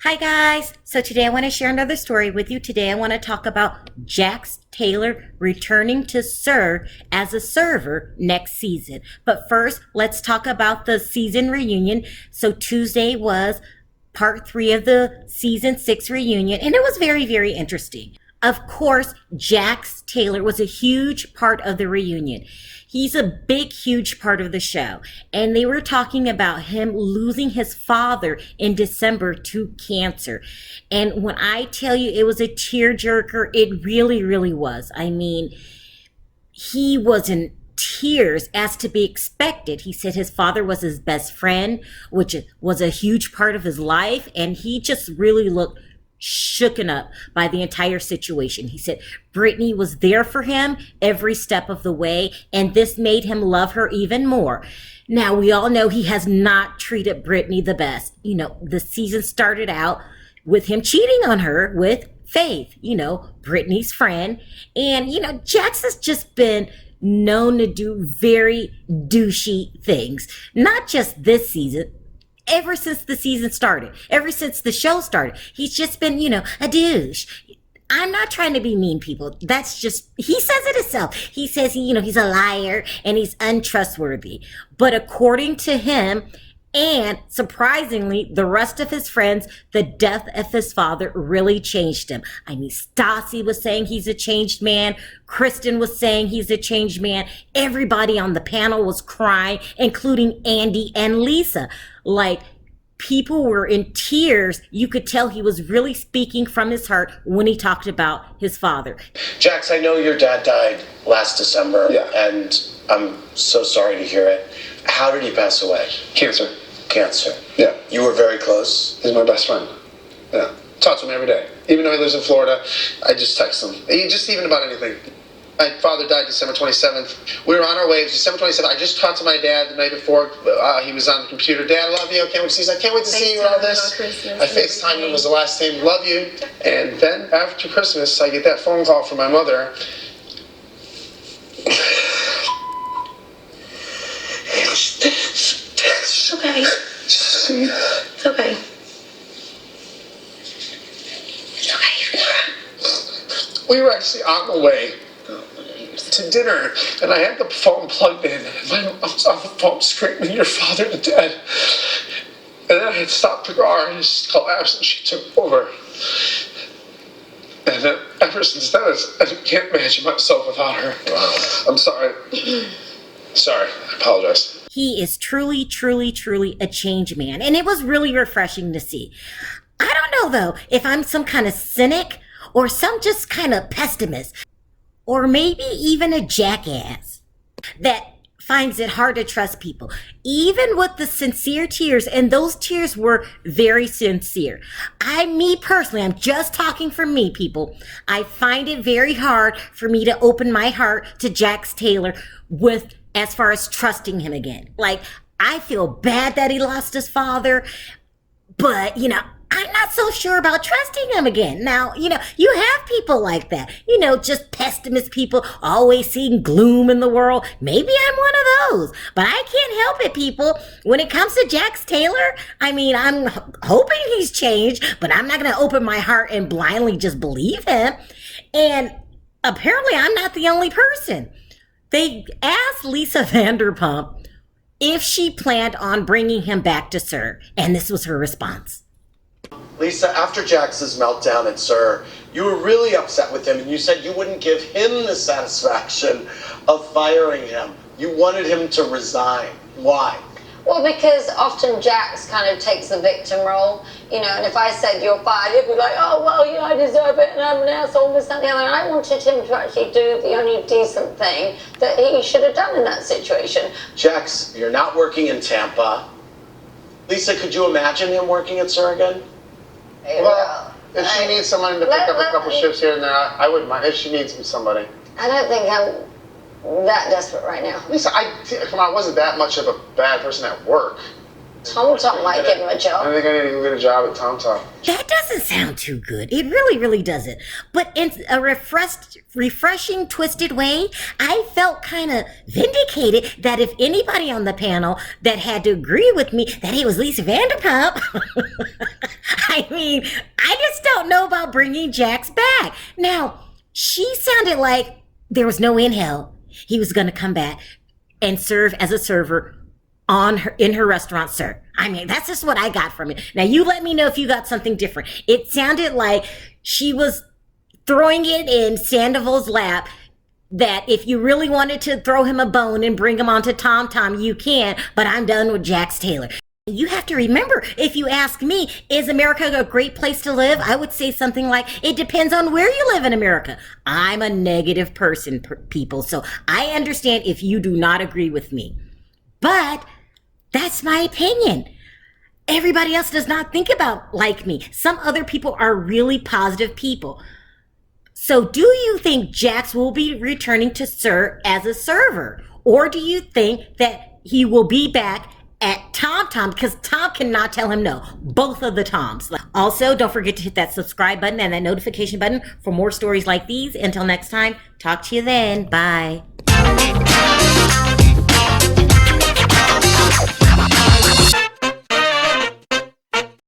Hi guys, so today I want to share another story with you. Today I want to talk about Jax Taylor returning to SUR as a server next season. But first, let's talk about the season reunion. So Tuesday was part 3 of the season 6 reunion, and it was very, very interesting. Of course, Jax Taylor was a huge part of the reunion. He's a big, huge part of the show. And they were talking about him losing his father in December to cancer. And when I tell you it was a tearjerker, it really, really was. I mean, he was in tears as to be expected. He said his father was his best friend, which was a huge part of his life. And he just really looked shooken up by the entire situation. He said Brittany was there for him every step of the way, and this made him love her even more. Now, we all know he has not treated Brittany the best. You know, the season started out with him cheating on her with Faith, Brittany's friend. And, Jax has just been known to do very douchey things, not just this season. Ever since the season started, ever since the show started, he's just been, a douche. I'm not trying to be mean, people. That's just, he says it himself. He says, he's a liar and he's untrustworthy. But according to him, and surprisingly, the rest of his friends, the death of his father really changed him. I mean, Stassi was saying he's a changed man. Kristen was saying he's a changed man. Everybody on the panel was crying, including Andy and Lisa. Like, people were in tears. You could tell he was really speaking from his heart when he talked about his father. Jax, I know your dad died last December, and I'm so sorry to hear it. How did he pass away? Cancer. Cancer. Yeah. You were very close? He's my best friend. Yeah. Talk to him every day. Even though he lives in Florida, I just text him. Just even about anything. My father died December 27th. We were on our way. It was December 27th. I just talked to my dad the night before. He was on the computer. Dad, I love you. I can't wait to see you. I can't wait to see you and all this. I FaceTimed him. Was the last name. Love you. And then after Christmas, I get that phone call from my mother. It's okay. It's okay. It's okay. We were actually on the way to dinner, and I had the phone plugged in. I was on the phone screaming, "Your father is dead." And then I had stopped the car, and it just collapsed, and she took over. And then ever since then, I can't imagine myself without her. Wow. I'm sorry. Sorry, I apologize. He is truly, truly, truly a changed man. And it was really refreshing to see. I don't know, though, if I'm some kind of cynic or some just kind of pessimist or maybe even a jackass that finds it hard to trust people, even with the sincere tears. And those tears were very sincere. Me personally, I'm just talking for me, people. I find it very hard for me to open my heart to Jax Taylor as far as trusting him again. Like, I feel bad that he lost his father, but, I'm not so sure about trusting him again. Now, you have people like that, just pessimist people, always seeing gloom in the world. Maybe I'm one of those, but I can't help it, people. When it comes to Jax Taylor, I'm hoping he's changed, but I'm not going to open my heart and blindly just believe him. And apparently I'm not the only person. They asked Lisa Vanderpump if she planned on bringing him back to SUR, and this was her response. Lisa, after Jax's meltdown at SUR, you were really upset with him, and you said you wouldn't give him the satisfaction of firing him. You wanted him to resign. Why? Well, because often Jax kind of takes the victim role, and if I said you're fired, he'd be like, oh, well, I deserve it, and I'm an asshole, this, that, and the other. And I wanted him to actually do the only decent thing that he should have done in that situation. Jax, you're not working in Tampa. Lisa, could you imagine him working at SUR again? Well, if she needs somebody to pick up a couple shifts here and there, I wouldn't mind. If she needs somebody. I don't think I'm that desperate right now. Lisa, come on, I wasn't that much of a bad person at work. Tom might give him a job. I think I need to get a job at Tom. That doesn't sound too good. It really, really doesn't. But in a refreshing, twisted way, I felt kind of vindicated that if anybody on the panel that had to agree with me that he was Lisa Vanderpump, I mean, I just don't know about bringing Jax back. Now, she sounded like there was no in hell he was going to come back and serve as a server in her restaurant, SUR. I mean, that's just what I got from it. Now, you let me know if you got something different. It sounded like she was throwing it in Sandoval's lap, that if you really wanted to throw him a bone and bring him onto Tom Tom, you can, but I'm done with Jax Taylor. You have to remember, if you ask me, is America a great place to live? I would say something like, it depends on where you live in America. I'm a negative person, people, so I understand if you do not agree with me. But that's my opinion. Everybody else does not think about like me. Some other people are really positive people. So do you think Jax will be returning to SUR as a server? Or do you think that he will be back at Tom Tom? Because Tom cannot tell him no. Both of the Toms. Also, don't forget to hit that subscribe button and that notification button for more stories like these. Until next time, talk to you then. Bye.